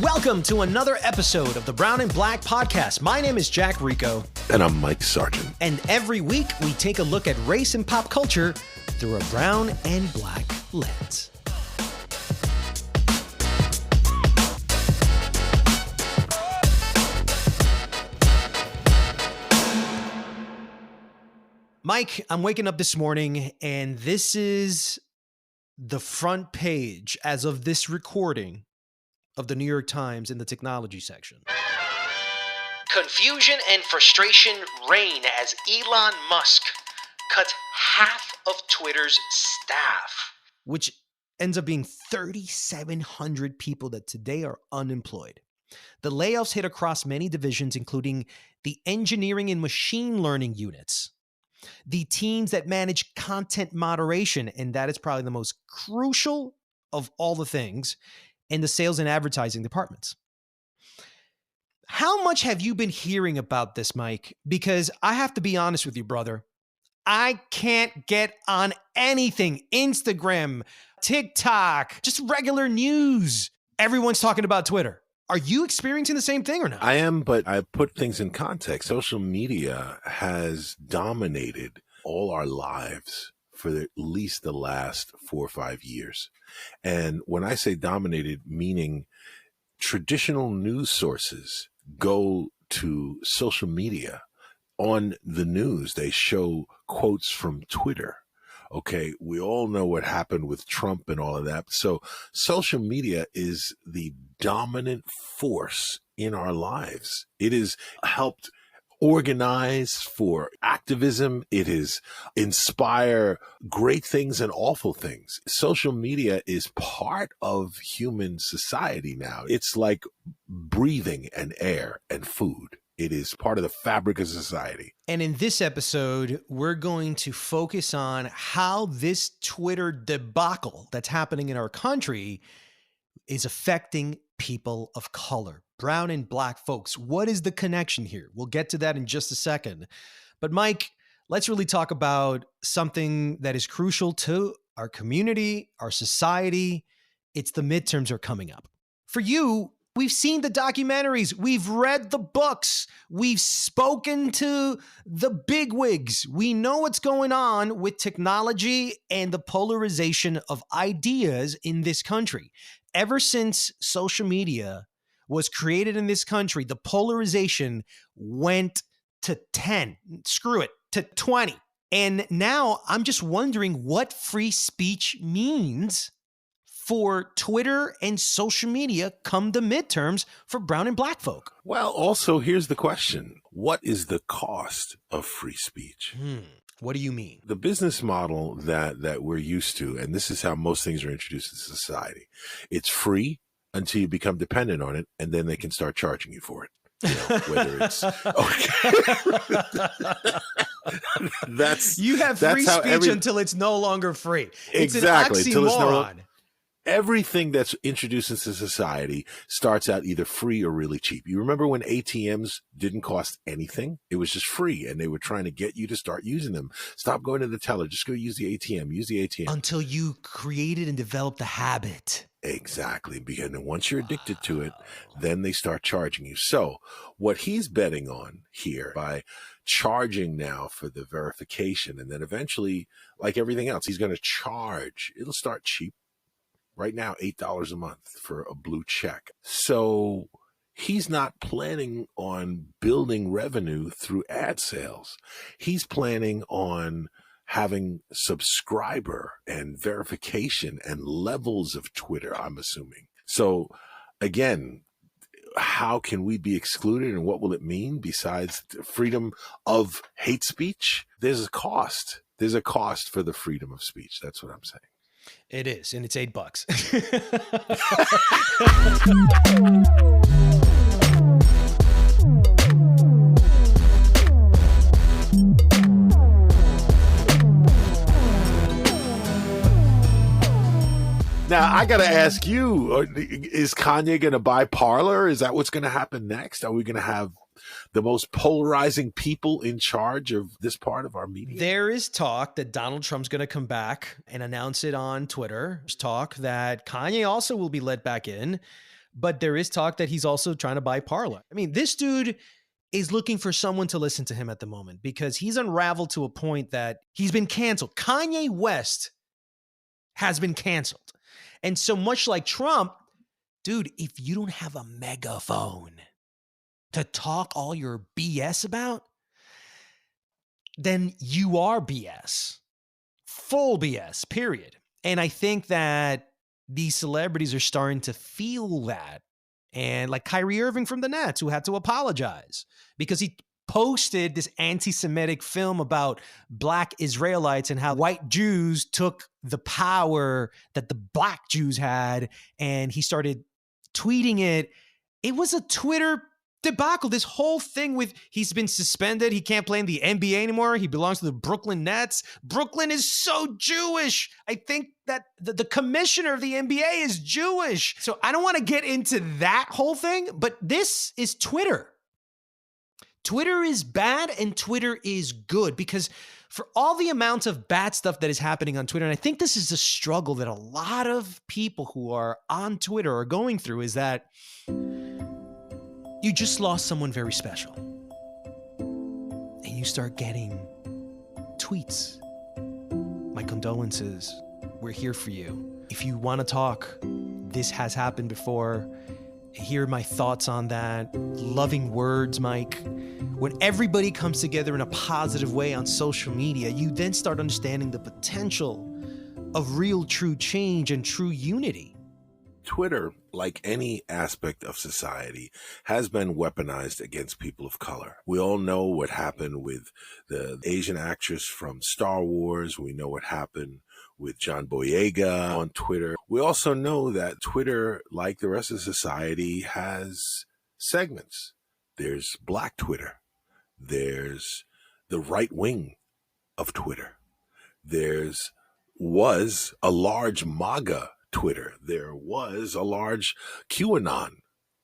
Welcome to another episode of the Brown and Black podcast. My name is Jack Rico. And I'm Mike Sargent. And every week we take a look at race and pop culture through a brown and black lens. Mike, I'm waking up this morning and this is the front page as of this recording of the New York Times in the technology section. Confusion and frustration reign as Elon Musk cuts half of Twitter's staff, which ends up being 3,700 people that today are unemployed. The layoffs hit across many divisions, including the engineering and machine learning units, the teams that manage content moderation, and that is probably the most crucial of all the things, and the sales and advertising departments. How much have you been hearing about this, Mike? Because I have to be honest with you, brother. I can't get on anything. Instagram, TikTok, just regular news. Everyone's talking about Twitter. Are you experiencing the same thing or not? I am, but I put things in context. Social media has dominated all our lives for at least the last 4 or 5 years. And when I say dominated, meaning traditional news sources go to social media. On the news, they show quotes from Twitter. Okay, we all know what happened with Trump and all of that. So social media is the dominant force in our lives. It has helped organize for activism. It is inspire great things and awful things. Social media is part of human society now. It's like breathing and air and food. It is part of the fabric of society. And in this episode, we're going to focus on how this Twitter debacle that's happening in our country is affecting people of color, brown and black folks. What is the connection here? We'll get to that in just a second. But Mike, let's really talk about something that is crucial to our community, our society. It's the midterms are coming up. For you, we've seen the documentaries, we've read the books, we've spoken to the bigwigs. We know what's going on with technology and the polarization of ideas in this country. Ever since social media was created in this country, the polarization went to 10, screw it, to 20. And now I'm just wondering what free speech means for Twitter and social media come the midterms for brown and black folk. Well, also, here's the question. What is the cost of free speech? What do you mean? The business model that we're used to, and this is how most things are introduced in society. It's free until you become dependent on it, and then they can start charging you for it. You know, whether it's okay. You have free speech until it's no longer free. It's exactly, an oxymoron. Everything that's introduced into society starts out either free or really cheap. You remember when ATMs didn't cost anything? It was just free, and they were trying to get you to start using them. Stop going to the teller. Just go use the ATM. Use the ATM. Until you created and developed the habit. Exactly. Because once you're addicted to it, then they start charging you. So what he's betting on here by charging now for the verification, and then eventually, like everything else, he's going to charge. It'll start cheap. Right now, $8 a month for a blue check. So he's not planning on building revenue through ad sales. He's planning on having subscriber and verification and levels of Twitter, I'm assuming. So again, how can we be excluded, and what will it mean besides freedom of hate speech? There's a cost. There's a cost for the freedom of speech. That's what I'm saying. It is, and it's $8. Now, I got to ask you, is Kanye going to buy Parler? Is that what's going to happen next? Are we going to have the most polarizing people in charge of this part of our media? There is talk that Donald Trump's going to come back and announce it on Twitter. There's talk that Kanye also will be let back in. But there is talk that he's also trying to buy Parler. I mean, this dude is looking for someone to listen to him at the moment because he's unraveled to a point that he's been canceled. Kanye West has been canceled. And so much like Trump, dude, if you don't have a megaphone to talk all your BS about, then you are BS. Full BS, period. And I think that these celebrities are starting to feel that. And like Kyrie Irving from the Nets, who had to apologize because he posted this anti-Semitic film about Black Israelites and how white Jews took the power that the Black Jews had, and he started tweeting it. It was a Twitter debacle. This whole thing with he's been suspended. He can't play in the NBA anymore. He belongs to the Brooklyn Nets. Brooklyn is so Jewish. I think that the commissioner of the NBA is Jewish. So I don't want to get into that whole thing, but this is Twitter. Twitter is bad and Twitter is good because for all the amount of bad stuff that is happening on Twitter, and I think this is a struggle that a lot of people who are on Twitter are going through, is that you just lost someone very special. And you start getting tweets. My condolences. We're here for you. If you want to talk, this has happened before. Hear my thoughts on that. Loving words, Mike. When everybody comes together in a positive way on social media, you then start understanding the potential of real, true change and true unity. Twitter, like any aspect of society, has been weaponized against people of color. We all know what happened with the Asian actress from Star Wars. We know what happened with John Boyega on Twitter. We also know that Twitter, like the rest of society, has segments. There's Black Twitter. There's the right wing of Twitter. Was a large MAGA Twitter. There was a large QAnon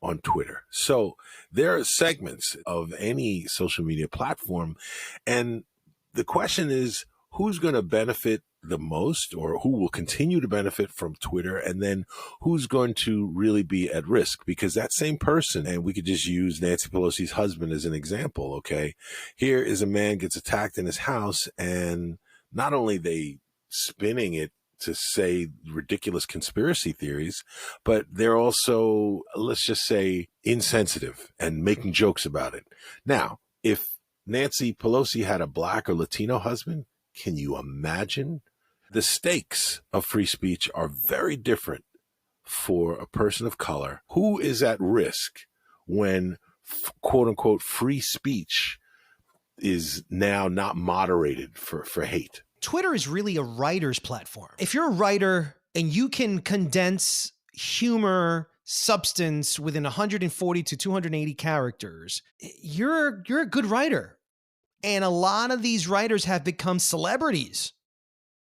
on Twitter. So there are segments of any social media platform. And the question is, who's going to benefit the most, or who will continue to benefit from Twitter? And then who's going to really be at risk? Because that same person, and we could just use Nancy Pelosi's husband as an example. Okay. Here is a man gets attacked in his house, and not only they spinning it to say ridiculous conspiracy theories, but they're also, let's just say, insensitive and making jokes about it. Now, if Nancy Pelosi had a Black or Latino husband, can you imagine? The stakes of free speech are very different for a person of color who is at risk when quote unquote free speech is now not moderated for hate. Twitter is really a writer's platform. If you're a writer and you can condense humor, substance within 140 to 280 characters, you're a good writer. And a lot of these writers have become celebrities.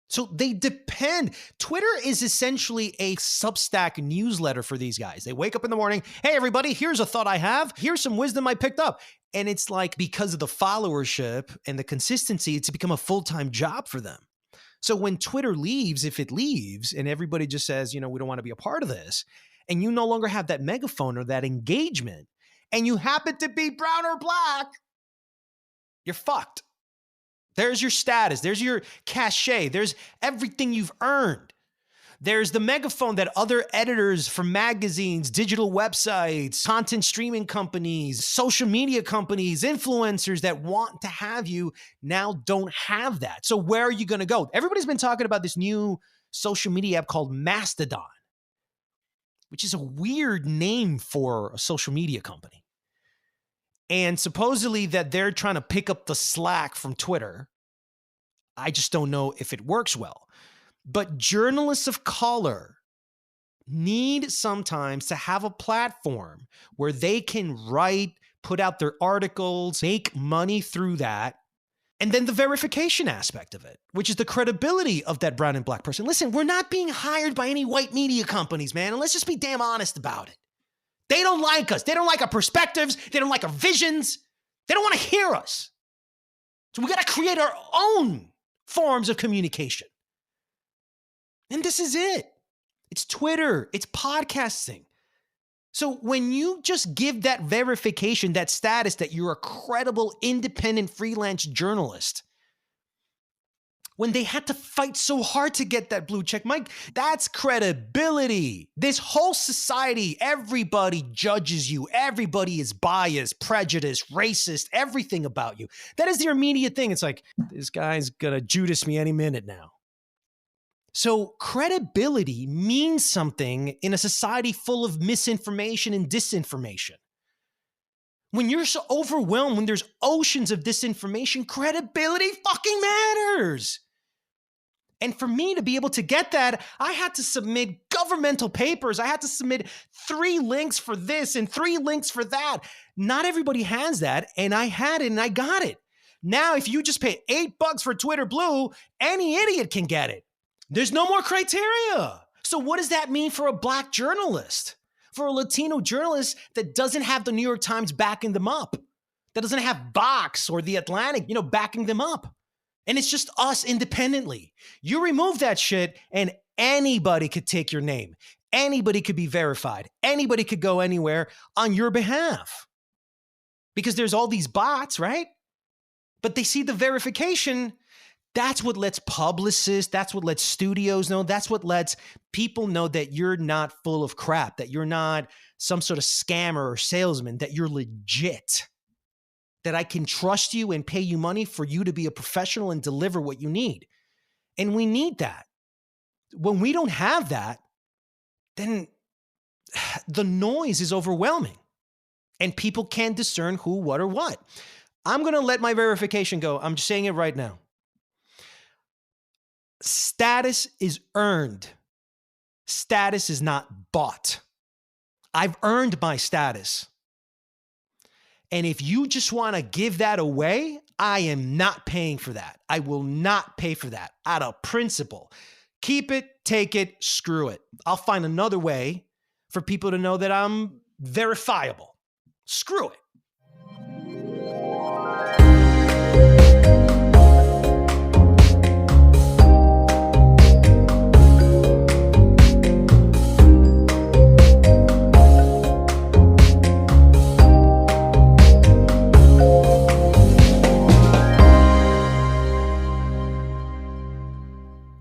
So they depend. Twitter is essentially a Substack newsletter for these guys. They wake up in the morning, hey, everybody, here's a thought I have. Here's some wisdom I picked up. And it's like, because of the followership and the consistency, it's become a full-time job for them. So when Twitter leaves, if it leaves, and everybody just says, we don't want to be a part of this, and you no longer have that megaphone or that engagement, and you happen to be brown or black, you're fucked. There's your status. There's your cachet. There's everything you've earned. There's the megaphone that other editors from magazines, digital websites, content streaming companies, social media companies, influencers that want to have you now don't have that. So where are you going to go? Everybody's been talking about this new social media app called Mastodon, which is a weird name for a social media company. And supposedly that they're trying to pick up the slack from Twitter. I just don't know if it works well. But journalists of color need sometimes to have a platform where they can write, put out their articles, make money through that. And then the verification aspect of it, which is the credibility of that brown and black person. Listen, we're not being hired by any white media companies, man. And let's just be damn honest about it. They don't like us. They don't like our perspectives. They don't like our visions. They don't want to hear us. So we got to create our own forms of communication. And this is it. It's Twitter. It's podcasting. So when you just give that verification, that status that you're a credible, independent freelance journalist, when they had to fight so hard to get that blue check, Mike, that's credibility. This whole society, everybody judges you. Everybody is biased, prejudiced, racist, everything about you. That is their immediate thing. It's like, this guy's gonna Judas me any minute now. So credibility means something in a society full of misinformation and disinformation. When you're so overwhelmed, when there's oceans of disinformation, credibility fucking matters. And for me to be able to get that, I had to submit governmental papers. I had to submit 3 links for this and 3 links for that. Not everybody has that, and I had it and I got it. Now, if you just pay $8 for Twitter Blue, any idiot can get it. There's no more criteria. So what does that mean for a black journalist? For a Latino journalist that doesn't have the New York Times backing them up, that doesn't have Vox or The Atlantic, backing them up. And it's just us independently. You remove that shit and anybody could take your name. Anybody could be verified. Anybody could go anywhere on your behalf. Because there's all these bots, right? But they see the verification. That's what lets publicists, that's what lets studios know, that's what lets people know that you're not full of crap, that you're not some sort of scammer or salesman, that you're legit, that I can trust you and pay you money for you to be a professional and deliver what you need. And we need that. When we don't have that, then the noise is overwhelming and people can't discern who, what, or what. I'm going to let my verification go. I'm just saying it right now. Status is earned. Status is not bought. I've earned my status. And if you just want to give that away, I am not paying for that. I will not pay for that out of principle. Keep it, take it, screw it. I'll find another way for people to know that I'm verifiable. Screw it.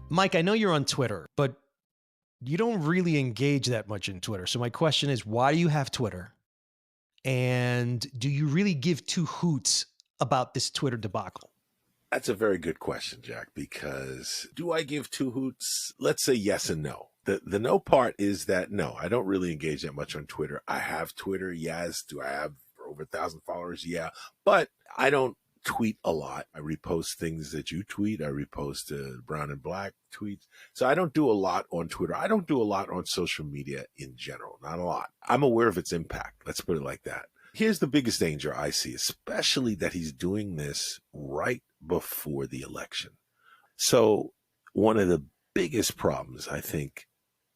Mike, I know you're on Twitter, but you don't really engage that much in Twitter. So my question is, why do you have Twitter? And do you really give 2 hoots about this Twitter debacle? That's a very good question, Jack, because do I give 2 hoots? Let's say yes and no. The no part is that, no, I don't really engage that much on Twitter. I have Twitter, yes. Do I have over 1,000 followers? Yeah. But I don't tweet a lot. I repost things that you tweet. I repost Brown and Black tweets. So I don't do a lot on Twitter. I don't do a lot on social media in general. Not a lot. I'm aware of its impact. Let's put it like that. Here's the biggest danger I see, especially that he's doing this right before the election. So one of the biggest problems, I think,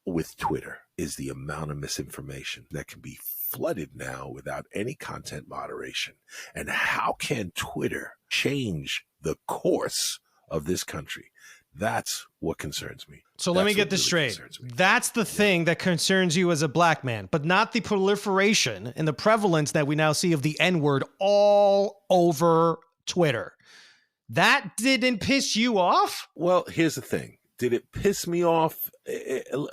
with Twitter is the amount of misinformation that can be flooded now without any content moderation. And how can Twitter change the course of this country? That's what concerns me. So let me get this straight. That's the thing that concerns you as a black man, but not the proliferation and the prevalence that we now see of the N-word all over Twitter. That didn't piss you off? Well, here's the thing. Did it piss me off?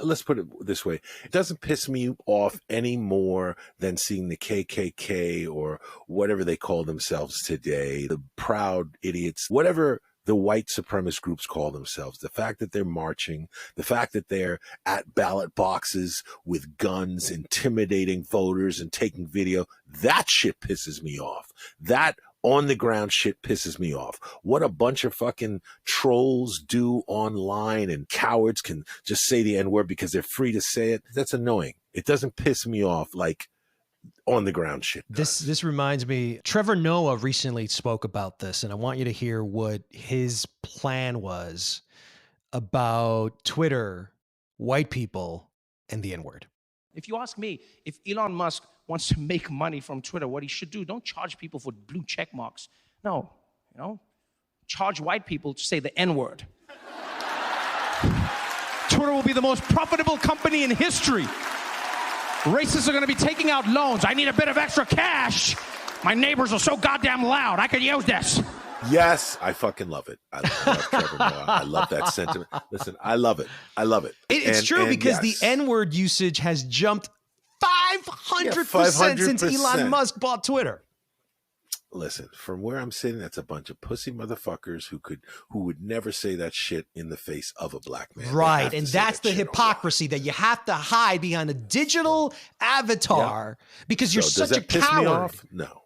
Let's put it this way. It doesn't piss me off any more than seeing the KKK or whatever they call themselves today, the Proud Idiots, whatever the white supremacist groups call themselves. The fact that they're marching, the fact that they're at ballot boxes with guns, intimidating voters and taking video, that shit pisses me off. That on the ground shit pisses me off. What a bunch of fucking trolls do online, and cowards can just say the N-word because they're free to say it. That's annoying. It doesn't piss me off like on the ground shit does. This reminds me, Trevor Noah recently spoke about this, and I want you to hear what his plan was about Twitter, white people, and the N-word. If you ask me, if Elon Musk wants to make money from Twitter, what he should do, don't charge people for blue check marks. No, charge white people to say the N-word. Twitter will be the most profitable company in history. Racists are going to be taking out loans. I need a bit of extra cash. My neighbors are so goddamn loud. I could use this. Yes, I fucking love it. I love Trevor Noah. I love that sentiment. Listen, I love it. I love it. It's true because the N-word usage has jumped 500% since Elon Musk bought Twitter. Listen, from where I'm sitting, that's a bunch of pussy motherfuckers who would never say that shit in the face of a black man. Right, and that's the hypocrisy that you have to hide behind a digital avatar because you're such a coward. Does that piss me off? No.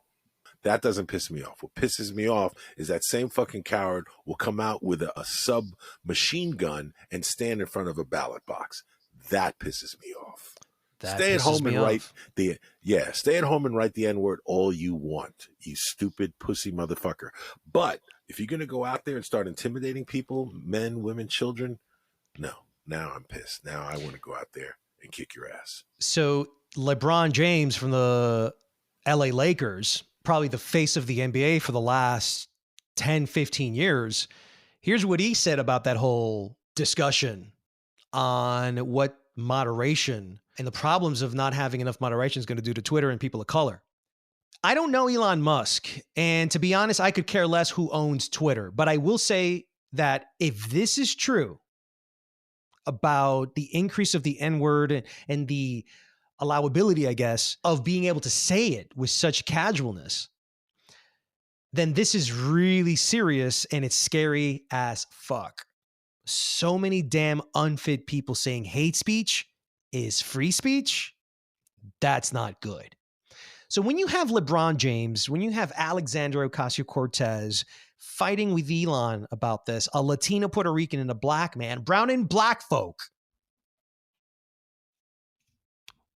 That doesn't piss me off. What pisses me off is that same fucking coward will come out with a submachine gun and stand in front of a ballot box. That pisses me off. Stay at home and write the N-word all you want, you stupid pussy motherfucker. But if you're going to go out there and start intimidating people, men, women, children, no. Now I'm pissed. Now I want to go out there and kick your ass. So LeBron James from the LA Lakers, probably the face of the NBA for the last 10, 15 years. Here's what he said about that whole discussion on what moderation and the problems of not having enough moderation is going to do to Twitter and people of color. I don't know Elon Musk, and to be honest, I could care less who owns Twitter, but I will say that if this is true about the increase of the N-word and the allowability, I guess, of being able to say it with such casualness, then this is really serious and it's scary as fuck. So many damn unfit people saying hate speech is free speech. That's not good. So when you have LeBron James, when you have Alexandria Ocasio-Cortez fighting with Elon about this, a Latino Puerto Rican and a black man, brown and black folk,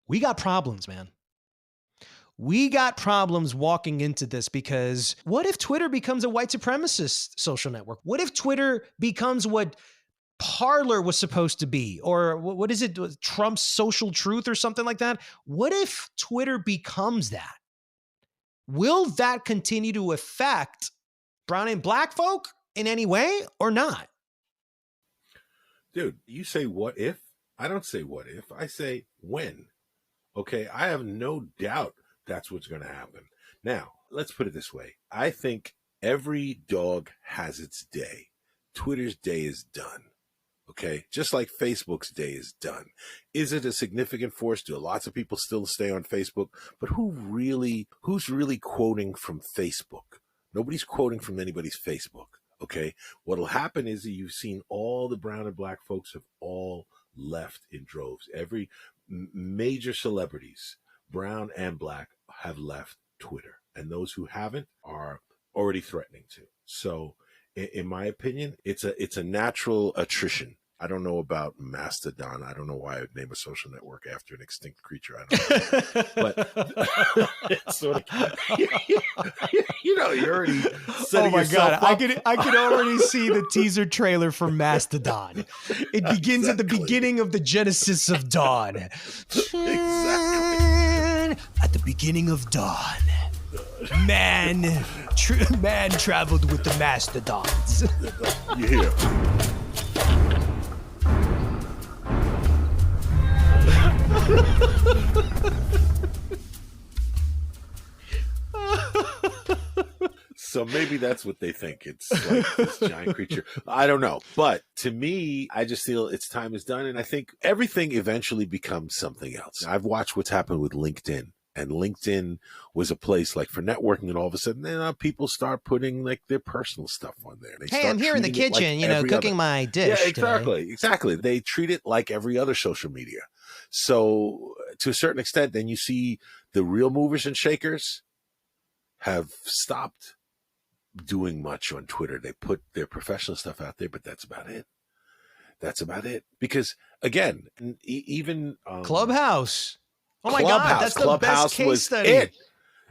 we got problems, man. We got problems walking into this because what if Twitter becomes a white supremacist social network? What if Twitter becomes what Parler was supposed to be? Or what is it, Trump's social truth or something like that? What if Twitter becomes that? Will that continue to affect brown and black folk in any way or not? Dude, you say what if? I don't say what if. I say when. Okay, I have no doubt that's what's going to happen. Now, let's put it this way. I think every dog has its day. Twitter's day is done. Okay, just like Facebook's day is done. Is it a significant force? Do lots of people still stay on Facebook? But who's really quoting from Facebook? Nobody's quoting from anybody's Facebook. Okay, what'll happen is that you've seen all the brown and black folks have all left in droves. Every major celebrities, brown and black, have left Twitter, and those who haven't are already threatening to. So, in my opinion, it's a natural attrition. I don't know about Mastodon. I don't know why I would name a social network after an extinct creature. I don't know. But it's sort of, you're already setting yourself up. I could already see the teaser trailer for Mastodon. It begins at the beginning of the Genesis of Dawn. Exactly. At the beginning of dawn, man traveled with the mastodons. You hear? So maybe that's what they think. It's like this giant creature. I don't know. But to me, I just feel its time is done. And I think everything eventually becomes something else. I've watched what's happened with LinkedIn. And LinkedIn was a place like for networking, and all of a sudden, people start putting like their personal stuff on there. Hey, I'm here in the kitchen, cooking my dish. Yeah, exactly. They treat it like every other social media. So to a certain extent, then you see the real movers and shakers have stopped doing much on Twitter. They put their professional stuff out there, but that's about it. Because again, even Clubhouse. Oh my God, that's the best case study.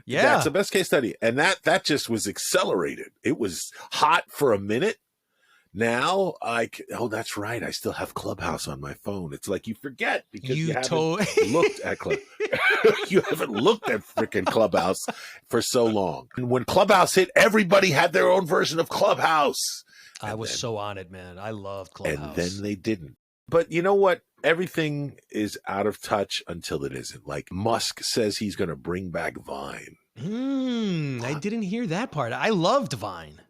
Yeah, that's the best case study. And that just was accelerated. It was hot for a minute. Now, that's right. I still have Clubhouse on my phone. It's like you forget because you haven't looked at you haven't looked at freaking Clubhouse for so long. And when Clubhouse hit, everybody had their own version of Clubhouse. I was so on it, man. I loved Clubhouse. And then they didn't. But you know what? Everything is out of touch until it isn't. Like Musk says he's going to bring back Vine. I didn't hear that part. I loved Vine.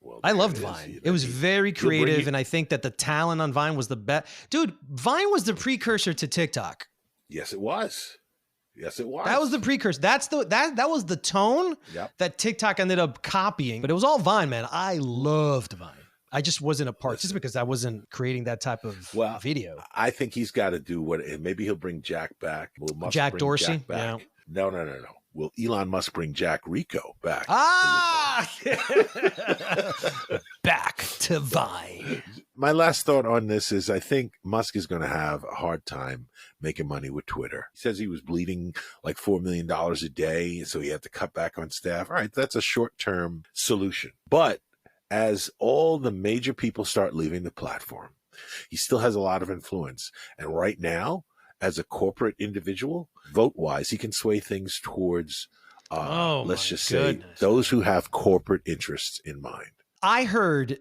Well, I loved Vine. It was very creative, and I think that the talent on Vine was the best. Dude, Vine was the precursor to TikTok. Yes, it was. Yes, it was. That was the precursor. That was the tone that TikTok ended up copying. But it was all Vine, man. I loved Vine. I just wasn't a part, just because I wasn't creating that type of video. I think he's got to do maybe he'll bring Jack back. Jack Dorsey? Jack back. Yeah. No. Will Elon Musk bring Jack Rico back? Back to Vine. My last thought on this is I think Musk is going to have a hard time making money with Twitter. He says he was bleeding like $4 million a day, so he had to cut back on staff. All right, that's a short-term solution. But as all the major people start leaving the platform, he still has a lot of influence. And right now, as a corporate individual, vote-wise, he can sway things towards, let's just say, those who have corporate interests in mind. I heard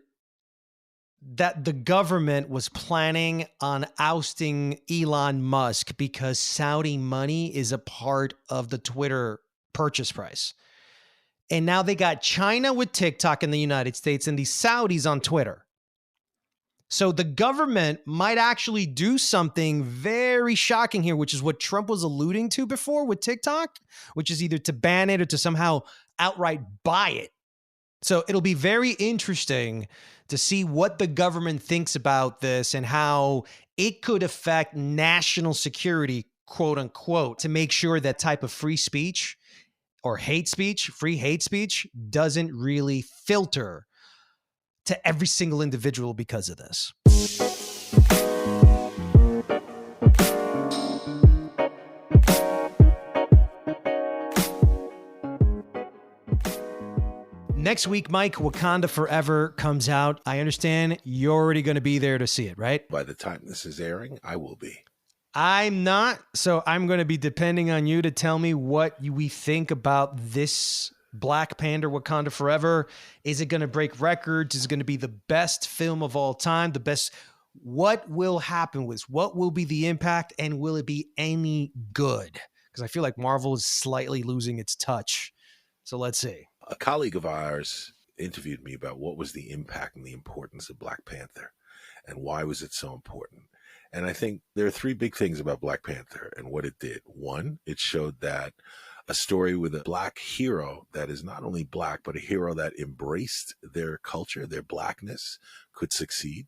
that the government was planning on ousting Elon Musk because Saudi money is a part of the Twitter purchase price. And now they got China with TikTok in the United States and the Saudis on Twitter. So the government might actually do something very shocking here, which is what Trump was alluding to before with TikTok, which is either to ban it or to somehow outright buy it. So it'll be very interesting to see what the government thinks about this and how it could affect national security, quote unquote, to make sure that type of free speech or hate speech, free hate speech, doesn't really filter to every single individual because of this. Next week, Mike, Wakanda Forever comes out. I understand you're already going to be there to see it, right? By the time this is airing, I will be. I'm not, so I'm going to be depending on you to tell me what we think about this Black Panther Wakanda Forever. Is it going to break records? Is it going to be the best film of all time? The best? What will happen with? What will be the impact? And will it be any good? Because I feel like Marvel is slightly losing its touch. So let's see. A colleague of ours interviewed me about what was the impact and the importance of Black Panther and why was it so important. And I think there are three big things about Black Panther and what it did. One, it showed that a story with a Black hero that is not only Black, but a hero that embraced their culture, their Blackness, could succeed.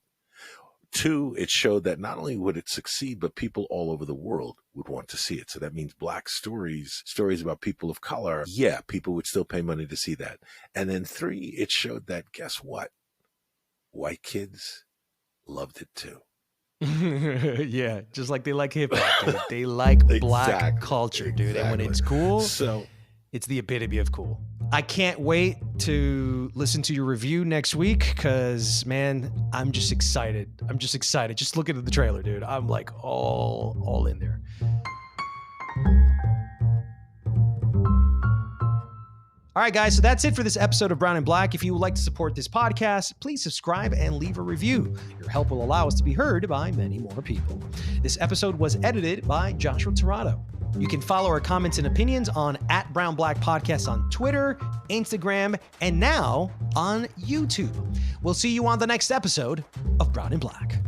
Two, it showed that not only would it succeed, but people all over the world would want to see it. So that means Black stories about people of color. Yeah, people would still pay money to see that. And then three, it showed that, guess what? White kids loved it too. Yeah, just like they like hip hop, dude. They like Black culture, dude. And when it's cool, so it's the epitome of cool. I can't wait to listen to your review next week because, man, I'm just excited. Just looking at the trailer, dude. I'm like all in there. All right, guys, so that's it for this episode of Brown and Black. If you would like to support this podcast, please subscribe and leave a review. Your help will allow us to be heard by many more people. This episode was edited by Joshua Tirado. You can follow our comments and opinions on @BrownBlackPodcast on Twitter, Instagram, and now on YouTube. We'll see you on the next episode of Brown and Black.